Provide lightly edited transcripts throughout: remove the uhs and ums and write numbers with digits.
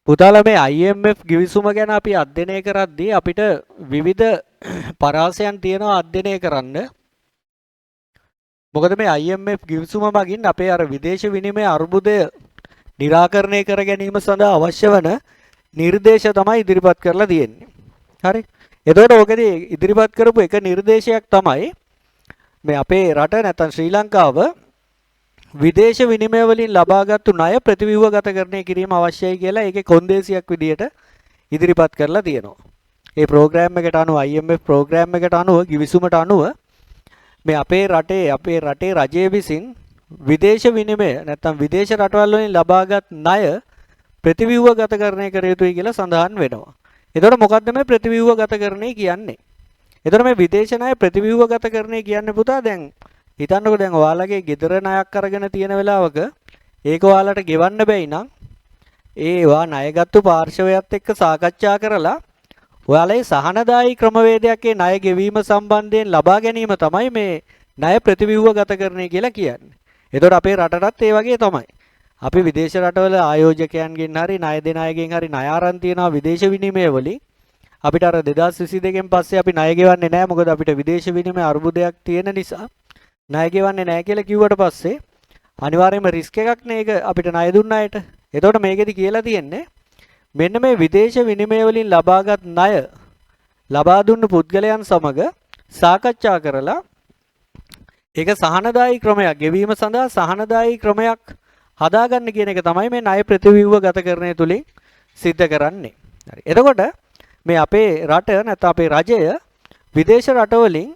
පුතාලා මේ IMF ගිවිසුම ගැන අපි අධ්‍යයනය කරද්දී අපිට විවිධ පරාසයන් තියෙනවා අධ්‍යයනය කරන්න. මොකද මේ IMF ගිවිසුම මගින් අපේ අර විදේශ විනිමය අර්බුදය निराකරණය කර ගැනීම සඳහා අවශ්‍ය වන නිර්දේශ තමයි ඉදිරිපත් කරලා තියෙන්නේ. හරි. එතකොට ඕකදී ඉදිරිපත් කරපු එක නිර්දේශයක් තමයි මේ අපේ රට නැත්නම් ශ්‍රී ලංකාව විදේශ විනිමය වලින් ලබාගත්තු ණය ප්‍රතිව්‍යුහගතකරණය කිරීම අවශ්‍යයි කියලා ඒකේ කොන්දේසියක් විදියට ඉදිරිපත් කරලා තියෙනවා. ඒ ප්‍රෝග්‍රෑම් එකට අනුව IMF ප්‍රෝග්‍රෑම් එකට අනුව ගිවිසුමට අනුව මේ අපේ රටේ රජය විසින් විදේශ විනිමය නැත්නම් විදේශ රටවල් වලින් ලබාගත් ණය ප්‍රතිව්‍යුහගතකරණය කර යුතුයි කියලා සඳහන් වෙනවා. එතකොට මොකද්ද මේ ප්‍රතිව්‍යුහගතකරණය කියන්නේ? එතකොට මේ විදේශ ණය ප්‍රතිව්‍යුහගතකරණය කියන්නේ පුතා දැන් හිතන්නකෝ දැන් ඔයාලගේ ගෙදර ණයක් අරගෙන තියෙන වෙලාවක ඒක ඔයාලට ගෙවන්න බැයි නම් ඒවා ණයගත්තු පාර්ශවයත් එක්ක සාකච්ඡා කරලා ඔයාලේ සහනදායී ක්‍රමවේදයක් ඒ ණය ගෙවීම සම්බන්ධයෙන් ලබා ගැනීම තමයි මේ ණය ප්‍රතිව්‍යුහගතකරණය කියලා කියන්නේ. එතකොට අපේ රටටත් ඒ වගේ තමයි. අපි විදේශ රටවල ආයෝජකයන්ගෙන් හරි ණය දෙන අයගෙන් හරි ණය අරන් තියනවා විදේශ විනිමය වලින්. අපිට අර 2022 පස්සේ අපි ණය ගෙවන්නේ නැහැ මොකද අපිට විදේශ විනිමය අර්බුදයක් තියෙන නිසා. ණය ගෙවන්නේ නැහැ කියලා කිව්වට පස්සේ අනිවාර්යයෙන්ම රිස්ක් එකක් නේ ඒක අපිට ණය දුන්න අයට. එතකොට මේකෙදි කියලා තියෙන්නේ මෙන්න මේ විදේශ විනිමය වලින් ලබාගත් ණය ලබා දුන්න පුද්ගලයන් සමග සාකච්ඡා කරලා ඒක සහනදායී ක්‍රමයක් ගෙවීම සඳහා සහනදායී ක්‍රමයක් හදාගන්න කියන එක තමයි මේ ණය ප්‍රතිව්‍යුහගතකරණය තුලින් සිද්ධ කරන්නේ. හරි. එතකොට මේ අපේ රට නැත්නම් අපේ රජය විදේශ රටවලින්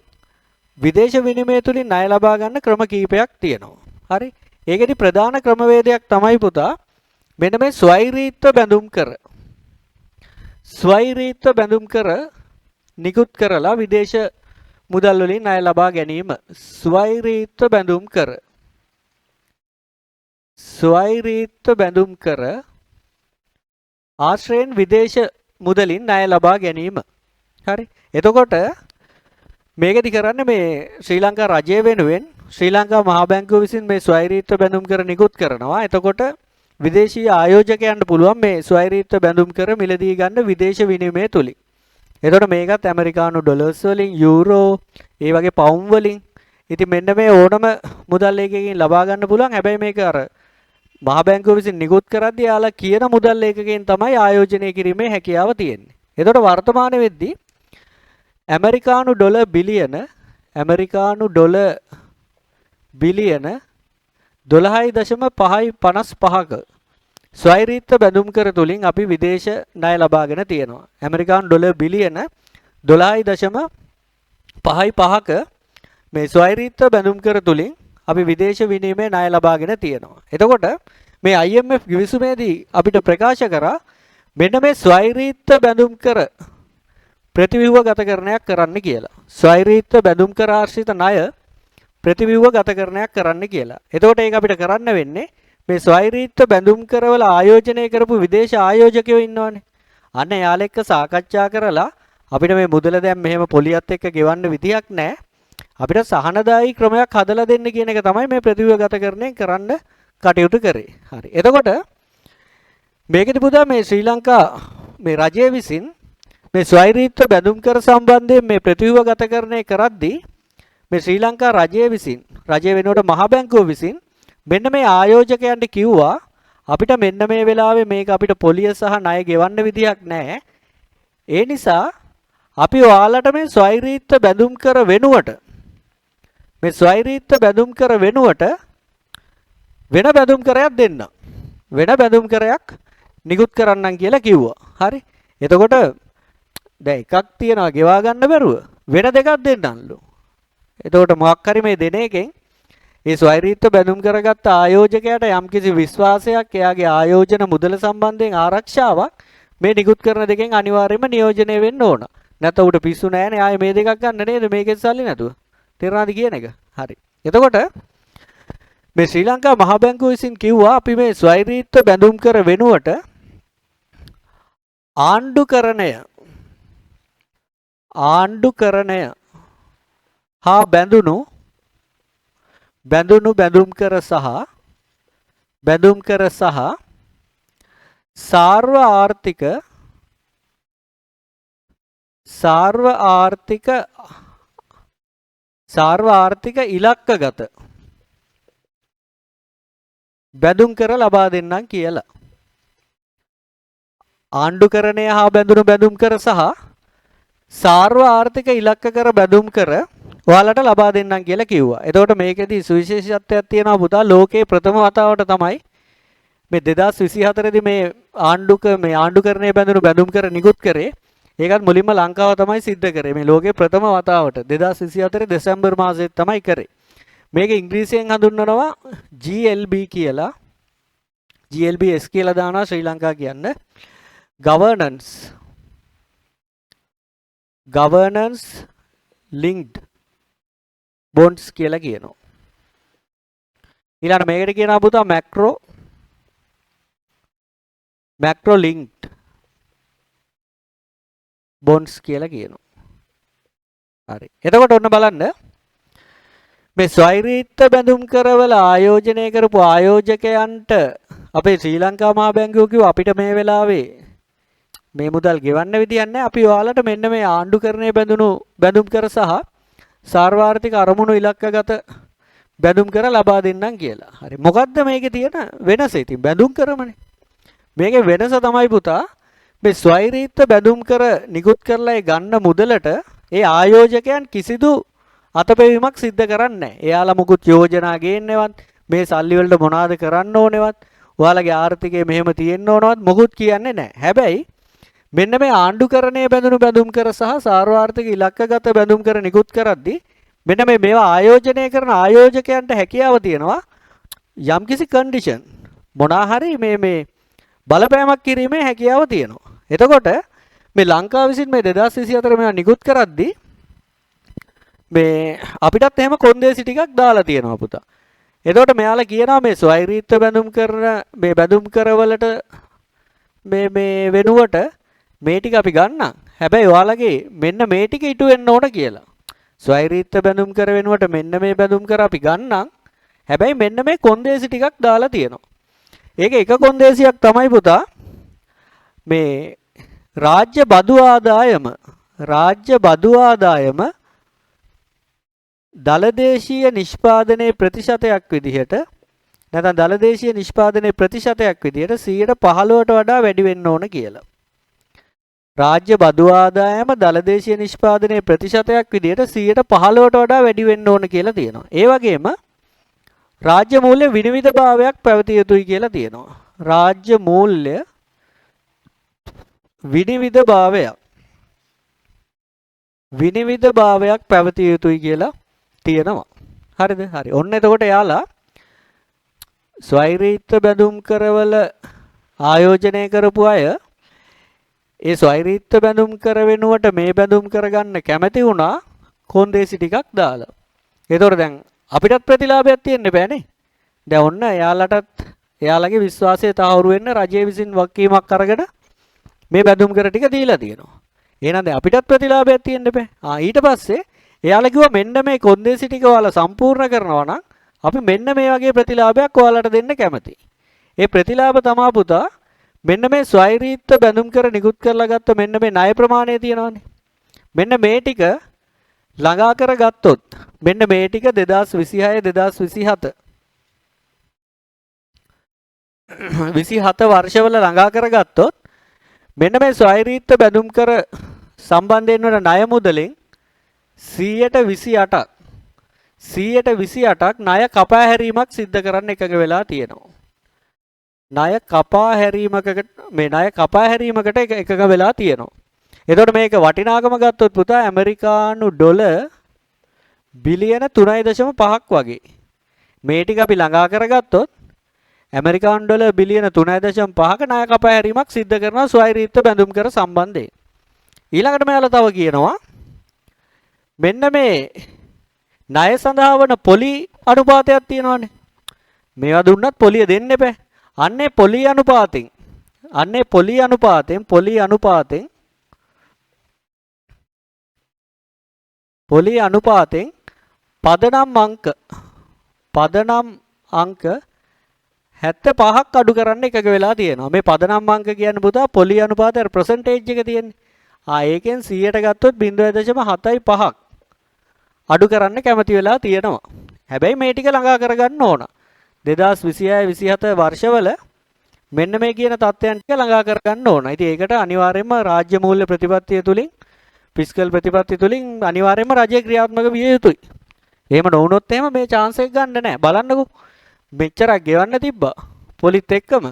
විදේශ විනිමය තුලින් ණය ලබා ගන්න ක්‍රම කීපයක් තියෙනවා. හරි. ඒකෙදි ප්‍රධාන ක්‍රමවේදයක් තමයි පුතා මෙන්න මේ ස්වෛරීත්ව බැඳුම් කර නිකුත් කරලා විදේශ මුදල් වලින් ණය ලබා ගැනීම. ස්වෛරීත්ව බැඳුම් කර ආශ්‍රයෙන් විදේශ මුදලින් ණය ලබා ගැනීම. හරි. එතකොට මේකෙදි කරන්නේ මේ ශ්‍රී ලංකා රජය වෙනුවෙන් ශ්‍රී ලංකා මහා බැංකුව විසින් මේ ස්වෛරීත්ව බැඳුම් කර නිකුත් කරනවා. එතකොට විදේශීය ආයෝජකයන්ට පුළුවන් මේ ස්වෛරීත්ව බැඳුම් කර මිලදී ගන්න විදේශ විනිමය තුලින්. එතකොට මේකත් ඇමරිකානු ඩොලර්ස් වලින් යූරෝ ඒ වගේ පවුම් වලින් ඉතින් මෙන්න මේ ඕනම මුදල් ලේකකින් ලබා ගන්න පුළුවන්. හැබැයි මේක අර මහා බැංකුව විසින් නිකුත් කරද්දී යාලා කියන මුදල් ලේකකෙන් තමයි ආයෝජනය කිරීමේ හැකියාව තියෙන්නේ. එතකොට වර්තමානයේ වෙද්දී ඇමරිකානු ඩොලර් බිලියන 12.55ක ස්වෛරීත්ව බැඳුම් කර තුලින් අපි විදේශ ණය ලබාගෙන තියෙනවා. ඇමරිකානු ඩොලර් බිලියන 12.55ක මේ ස්වෛරීත්ව බැඳුම් කර තුලින් අපි විදේශ විනිමය ණය ලබාගෙන තියෙනවා. එතකොට මේ IMF ගිවිසුමේදී අපිට ප්‍රකාශ කරා මෙන්න මේ ස්වෛරීත්ව බැඳුම් කර ප්‍රතිව්‍යුහගතකරණයක් කරන්න කියලා. ස්වෛරීත්ව බැඳුම් කර ආශ්‍රිත ණය ප්‍රතිව්‍යුහගතකරණයක් කරන්න කියලා. එතකොට ඒක අපිට කරන්න වෙන්නේ මේ ස්වෛරීත්ව බැඳුම් කරවල ආයෝජනය කරපු විදේශ ආයෝජකයෝ ඉන්නවනේ. අන්න එයාලා එක්ක සාකච්ඡා කරලා අපිට මේ මුදල දැන් මෙහෙම පොලියත් එක්ක ගෙවන්න විදියක් නැහැ. අපිට සහනදායී ක්‍රමයක් හදලා දෙන්න කියන එක තමයි මේ ප්‍රතිව්‍යුහගතකරණය කරන්න කටයුතු කරේ. හරි. එතකොට මේකෙදි පුතා මේ ශ්‍රී ලංකා මේ රජය විසින් මේ ස්වෛරීත්ව බැඳුම් කර සම්බන්ධයෙන් මේ ප්‍රතිව්‍යුහගතකරණය කරද්දී මේ ශ්‍රී ලංකා රජය විසින් රජය වෙනුවට මහා බැංකුව විසින් මෙන්න මේ ආයෝජකයන්ට කිව්වා අපිට මෙන්න මේ වෙලාවේ මේක අපිට පොලිය සහ ණය ගෙවන්න විදියක් නැහැ. ඒ නිසා අපි ඔයාලට මේ ස්වෛරීත්ව බැඳුම් කර වෙනුවට වෙන බැඳුම් කරයක් දෙන්න. වෙන බැඳුම් කරයක් නිකුත් කරන්නම් කියලා කිව්වා. හරි. එතකොට දැන් එකක් තියනවා ගෙවා ගන්න බැරුව වෙන දෙකක් දෙන්නන්ලු. එතකොට මොකක් හරි මේ දෙන එකෙන් ඒ ස්වෛරීත්ව බැඳුම් කරගත්ත ආයෝජකයාට යම්කිසි විශ්වාසයක් එයාගේ ආයෝජන මුදල සම්බන්ධයෙන් ආරක්ෂාවක් මේ නිකුත් කරන දෙකෙන් අනිවාර්යයෙන්ම නියෝජනය වෙන්න ඕන. නැත්නම් උට පිස්සු නැහැනේ ආයේ මේ දෙකක් ගන්න නේද මේකෙන් සල්ලි නැතුව. තේරුණාද කියන එක? හරි. එතකොට මේ ශ්‍රී ලංකා මහා බැංකුව විසින් කිව්වා අපි මේ ස්වෛරීත්ව බැඳුම් කර වෙනුවට ආණ්ඩුකරණය හා බැඳුණු බැඳුම් කර සහ සාර්ව ආර්ථික ඉලක්කගත බැඳුම් කර ලබා දෙන්නම් කියලා. ආණ්ඩුකරණය හා බැඳුණු බැඳුම් කර සහ සාර්ව ආර්ථික ඉලක්ක කර බැඳුම් කර ඔයාලට ලබා දෙන්නම් කියලා කිව්වා. එතකොට මේකෙදි සුවිශේෂත්වයක් තියෙනවා පුතා. ලෝකේ ප්‍රථම වතාවට තමයි මේ 2024 දී මේ ආණ්ඩුකරණය බැඳුණු බැඳුම් කර නිකුත් කරේ. ඒකත් මුලින්ම ලංකාව තමයි සිද්ධ කරේ. මේ ලෝකේ ප්‍රථම වතාවට 2024 දෙසැම්බර් මාසයේ තමයි කරේ. මේක ඉංග්‍රීසියෙන් හඳුන්වනවා GLB කියලා. GLBS කියලා දානවා ශ්‍රී ලංකා කියන්න. governance linked bonds කියලා කියනවා. ඊළඟ මේකට කියනවා පුතා macro linked bonds කියලා කියනවා. හරි. එතකොට ඔන්න බලන්න මේ ස්වෛරීත්ව බැඳුම් කරවල ආයෝජනය කරපු ආයෝජකයන්ට අපේ ශ්‍රී ලංකා මහා බැංකුව කිව්වා අපිට මේ වෙලාවේ මේ මුදල් ගෙවන්න විදියක් නැහැ. අපි ඔයාලට මෙන්න මේ ආණ්ඩුකරණය බැඳුණු බැඳුම් කර සහ සාර්වාර්ථික අරමුණු ඉලක්කගත බැඳුම් කර ලබා දෙන්නම් කියලා. හරි. මොකද්ද මේකේ තියෙන වෙනස? ඉතින් බැඳුම් කරමනේ. මේකේ වෙනස තමයි පුතා මේ ස්වෛරීත්ව බැඳුම් කර නිකුත් කරලා ගන්න මුදලට ඒ ආයෝජකයන් කිසිදු අතපෙවීමක් සිද්ධ කරන්නේ නැහැ. එයාලා මුකුත් යෝජනා ගේන්නේවත් මේ සල්ලි වලට මොනවද කරන්න ඕනේවත් ඔයාලගේ ආර්ථිකය මෙහෙම තියෙන්න ඕනවත් මොකුත් කියන්නේ නැහැ. හැබැයි මෙන්න මේ ආණ්ඩුකරණයේ බැඳුණු බැඳුම් කර සහ සාර්වාර්ථික ඉලක්කගත බැඳුම් කර නිකුත් කරද්දී මෙන්න මේවා ආයෝජනය කරන ආයෝජකයන්ට හැකියාව තියෙනවා යම්කිසි කන්ඩිෂන් මොනවා හරි මේ බලපෑමක් කිරීමේ හැකියාව තියෙනවා. එතකොට මේ ලංකාව විසින් මේ 2024 මේවා නිකුත් කරද්දී මේ අපිටත් එහෙම කොන්දේසි ටිකක් දාලා තියෙනවා පුතා. එතකොට මෙයාලා කියනවා මේ ස්වෛරීත්ව බැඳුම් කරන මේ බැඳුම් කරවලට මේ වෙනුවට මේ ටික අපි ගන්නම්. හැබැයි ඔයාලගේ මෙන්න මේ ටික ඉටු වෙන්න ඕන කියලා. ස්වෛරීත්ව බැඳුම් කර වෙනුවට මෙන්න මේ බැඳුම් කර අපි ගන්නම්. හැබැයි මෙන්න මේ කොන්දේසි ටිකක් දාලා තියෙනවා. ඒක එක කොන්දේසියක් තමයි පුතා මේ රාජ්‍ය බදු ආදායම දලදේශීය නිෂ්පාදනයේ ප්‍රතිශතයක් විදිහට නැත්නම් දලදේශීය නිෂ්පාදනයේ ප්‍රතිශතයක් විදිහට 15%ට වඩා වැඩි වෙන්න ඕන කියලා. රාජ්‍ය බදු ආදායම දලදේශීය නිෂ්පාදනයේ ප්‍රතිශතයක් විදිහට 15%ට වඩා වැඩි වෙන්න ඕන කියලා තියෙනවා. ඒ වගේම රාජ්‍ය මූල්‍ය විනිවිදභාවයක් පැවතිය යුතුයි කියලා තියෙනවා. රාජ්‍ය මූල්‍ය විනිවිදභාවයක් පැවතිය යුතුයි කියලා තියෙනවා. හරිද? හරි. ඔන්න එතකොට යාලා ස්වෛරීත්ව බැඳුම් කරවල ආයෝජනය කරපු අය ඒ ස්වෛරීත්ව බැඳුම් කර වෙනුවට මේ බැඳුම් කරගන්න කැමති වුණා කොන්දේසි ටිකක් දාලා. ඒතකොට දැන් අපිටත් ප්‍රතිලාභයක් තියෙන්න බෑනේ. දැන් ඔන්න එයාලගේ විශ්වාසය තහවුරු වෙන්න රජය විසින් වගකීමක් අරගෙන මේ බැඳුම් කර ටික දීලා තියෙනවා. එහෙනම් දැන් අපිටත් ප්‍රතිලාභයක් තියෙන්න බෑ. ඊට පස්සේ එයාලා කිව්වා මෙන්න මේ කොන්දේසි ටික ඔයාලා සම්පූර්ණ කරනවා නම් අපි මෙන්න මේ වගේ ප්‍රතිලාභයක් ඔයාලට දෙන්න කැමතියි. ඒ ප්‍රතිලාභ තමා පුතා මෙන්න මේ ස්වෛරීත්ව බැඳුම් කර නිකුත් කරලා ගත්ත මෙන්න මේ ණය ප්‍රමාණය තියෙනවානේ. මෙන්න මේ ටික ළඟා කරගත්තොත් මෙන්න මේ ටික 2026 2027 වර්ෂවල ළඟා කරගත්තොත් මෙන්න මේ ස්වෛරීත්ව බැඳුම් කර සම්බන්ධයෙන් වන ණය මුදලෙන් 128ක් ණය කපා හැරීමක් සිද්ධ කරන්න එකඟ වෙලා තියෙනවා. ණය කපා හැරීමකට එකඟ වෙලා තියෙනවා. එතකොට මේක වටිනාකම ගත්තොත් පුතා ඇමරිකානු ඩොලර් බිලියන 3.5ක් වගේ. මේ ටික අපි ළඟා කරගත්තොත් ඇමරිකානු ඩොලර් බිලියන 3.5ක ණය කපා හැරීමක් සිද්ධ කරනවා ස්වෛරීත්ව බැඳුම් කර සම්බන්ධයෙන්. ඊළඟට මෙයාලා තව කියනවා මෙන්න මේ ණය සඳහා වන පොලි අනුපාතයක් තියෙනවානේ. මේවා දුන්නත් පොලිය දෙන්න එපා. අන්නේ පොලි අනුපාතෙන් පදනම් අංක 75ක් අඩු කරන්න එකක වෙලා තියෙනවා. මේ පදනම් අංක කියන්නේ පුතා පොලි අනුපාතයේ percentage එක තියෙන්නේ. ඒකෙන් 100ට ගත්තොත් 0.75ක් අඩු කරන්න කැමති වෙලා තියෙනවා. හැබැයි මේ ටික ළඟා කරගන්න ඕන. 2026-27 වර්ෂවල මෙන්න මේ කියන තත්ත්වයන් ටික ළඟා කරගන්න ඕන. ඉතින් ඒකට අනිවාර්යයෙන්ම රාජ්‍ය මූල්‍ය ප්‍රතිපත්තිය තුලින් ෆිස්කල් ප්‍රතිපත්තිය තුලින් අනිවාර්යයෙන්ම රජය ක්‍රියාත්මක විය යුතුයි. එහෙම නොවුනොත් එහෙම මේ chance එක ගන්න නැහැ. බලන්නකෝ. මෙච්චරක් ගෙවන්න තිබ්බා. පොලිත් එක්කම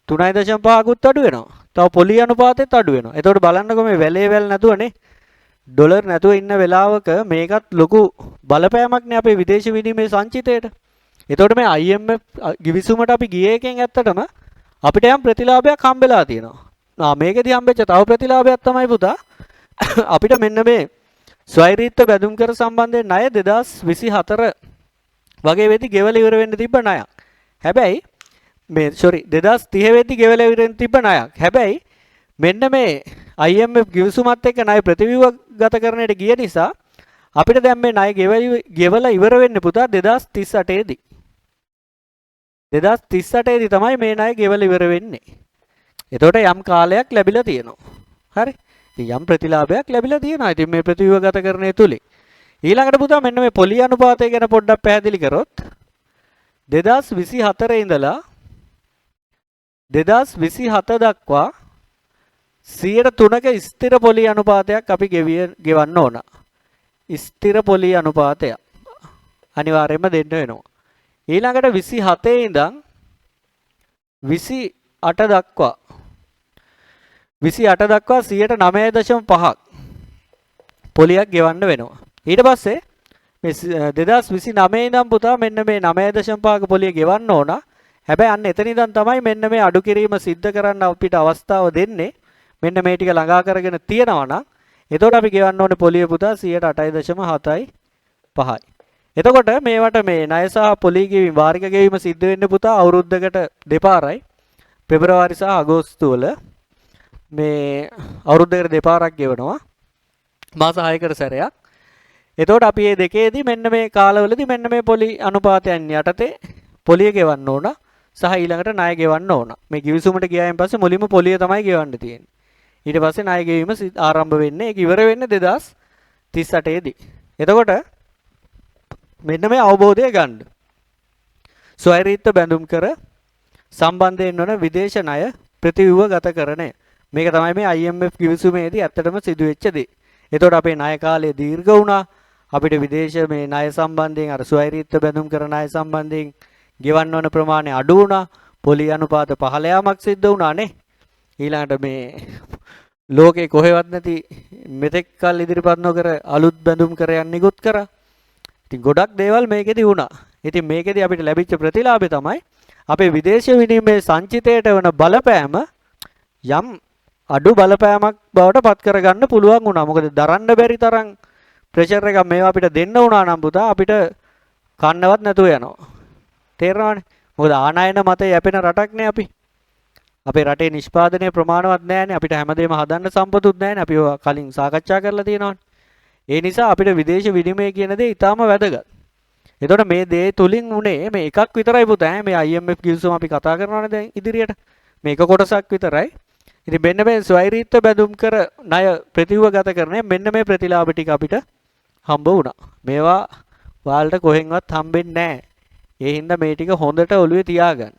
3.5කුත් අඩු වෙනවා. තව පොලි අනුපාතෙත් අඩු වෙනවා. එතකොට බලන්නකෝ මේ වැලේ වැල් නැතුවනේ ඩොලර් නැතුව ඉන්න වෙලාවක මේකත් ලොකු බලපෑමක් නේ අපේ විදේශ විනිමය සංචිතයට. එතකොට මේ IMF ගිවිසුමට අපි ගියේ එකෙන් ඇත්තටම අපිට යම් ප්‍රතිලාභයක් හම්බෙලා තියෙනවා. මේකෙදි හම්බෙච්ච තව ප්‍රතිලාභයක් තමයි පුතා අපිට මෙන්න මේ ස්වෛරීත්ව බැඳුම් කර සම්බන්ධයෙන් ණය 2024 වගේ වෙද්දි ගෙවල ඉවර වෙන්න තිබ්බ ණයක්. හැබැයි මේ 2030 වෙද්දි ගෙවල ඉවර වෙන්න තිබ්බ ණයක්. හැබැයි මෙන්න මේ IMF ගිවිසුමත් එක්ක ණය ප්‍රතිව්‍යුහගතකරණයට ගිය නිසා අපිට දැන් මේ ණය ගෙවලා ඉවර වෙන්නේ පුතා 2038 දී. 2038 දී තමයි මේ ණය ගෙවලා ඉවර වෙන්නේ. එතකොට යම් කාලයක් ලැබිලා තියෙනවා. හරි. ඉතින් යම් ප්‍රතිලාභයක් ලැබිලා තියෙනවා. ඉතින් මේ ප්‍රතිව්‍යුහගතකරණය තුලින් ඊළඟට පුතා මෙන්න මේ පොලි අනුපාතය ගැන පොඩ්ඩක් පැහැදිලි කරොත් 2024 ඉඳලා 2027 දක්වා 103ක ස්ථිර පොලි අනුපාතයක් අපි ගෙවන්න ඕන. ස්ථිර පොලි අනුපාතය අනිවාර්යයෙන්ම දෙන්න වෙනවා. ඊළඟට 27 ඉඳන් 28 දක්වා 109.5ක් පොලියක් ගෙවන්න වෙනවා. ඊට පස්සේ මේ 2029 ඉඳන් පුතා මෙන්න මේ 9.5ක පොලිය ගෙවන්න ඕන. හැබැයි අන්න එතන ඉඳන් තමයි මෙන්න මේ අඩු කිරීම සිද්ධ කරන්න අපිට අවස්ථාව දෙන්නේ. මෙන්න මේ ටික ළඟා කරගෙන තියෙනවා නම් එතකොට අපි ගෙවන්න ඕනේ පොලිය පුතා 8.75යි. එතකොට මේවට මේ ණය සහ පොලි ගෙවීම වාර්ෂික ගෙවීම සිද්ධ වෙන්නේ පුතා අවුරුද්දකට දෙපාරයි. පෙබරවාරි සහ අගෝස්තු වල මේ අවුරුද්දකට දෙපාරක් ගෙවනවා. මාස 6කට සැරයක්. එතකොට අපි මේ දෙකේදී මෙන්න මේ කාලවලදී මෙන්න මේ පොලි අනුපාතයන් යටතේ පොලිය ගෙවන්න ඕන සහ ඊළඟට ණය ගෙවන්න ඕන. මේ ගිවිසුමට ගියායින් පස්සේ මුලින්ම පොලිය තමයි ගෙවන්න තියෙන්නේ. ඊට පස්සේ ණය ගෙවීම ආරම්භ වෙන්නේ ඒක ඉවර වෙන්නේ 2038 දී. එතකොට මෙන්න මේ අවබෝධය ගන්න. ස්වෛරීත්ව බැඳුම් කර සම්බන්ධයෙන් වන විදේශ ණය ප්‍රතිව්‍යුහගතකරණය. මේක තමයි මේ IMF ගිවිසුමේදී ඇත්තටම සිදුවෙච්ච දේ. එතකොට අපේ ණය කාලය දීර්ඝ වුණා. අපිට විදේශ මේ ණය සම්බන්ධයෙන් අර ස්වෛරීත්ව බැඳුම් කර ණය සම්බන්ධයෙන් ගෙවන්න ඕන ප්‍රමාණය අඩු වුණා. පොලි අනුපාත පහළ යාමක් සිද්ධ වුණා නේ. ඊළඟට මේ ලෝකේ කොහෙවත් නැති මෙතෙක් කල් ඉදිරිපත් නොකර අලුත් බැඳුම් කරයන් නිකුත් කරා. ඉතින් ගොඩක් දේවල් මේකෙදි වුණා. ඉතින් මේකෙදි අපිට ලැබිච්ච ප්‍රතිලාභය තමයි අපේ විදේශ විනිමය සංචිතයට වන බලපෑම යම් අඩු බලපෑමක් බවට පත් කරගන්න පුළුවන් වුණා. මොකද දරන්න බැරි තරම් ප්‍රෙෂර් එකක් මේවා අපිට දෙන්න වුණා නම් පුතා අපිට කන්නවත් නැතුව යනවා. තේරෙනවනේ? මොකද ආනයන මතේ යැපෙන රටක් නේ අපි. අපේ රටේ නිෂ්පාදනයේ ප්‍රමාණවත් නැහැනේ. අපිට හැමදේම හදන්න සම්පතුත් නැහැනේ. අපි ඔය කලින් සාකච්ඡා කරලා තියෙනවානේ. ඒ නිසා අපිට විදේශ විනිමය කියන දේ ඊටාම වැදගත්. එතකොට මේ දේ තුලින් උනේ මේ එකක් විතරයි පුතා. මේ IMF ගිවිසුම අපි කතා කරනවානේ දැන් ඉදිරියට. මේක කොටසක් විතරයි. ඉතින් මෙන්න මේ ස්වෛරීත්ව බැඳුම් කර ණය ප්‍රතිව්‍යුහගතකරණය මෙන්න මේ ප්‍රතිලාභ ටික අපිට හම්බ වුණා. මේවා ඔයාලට කොහෙන්වත් හම්බෙන්නේ නැහැ. ඒ හින්දා මේ ටික හොඳට ඔළුවේ තියාගන්න.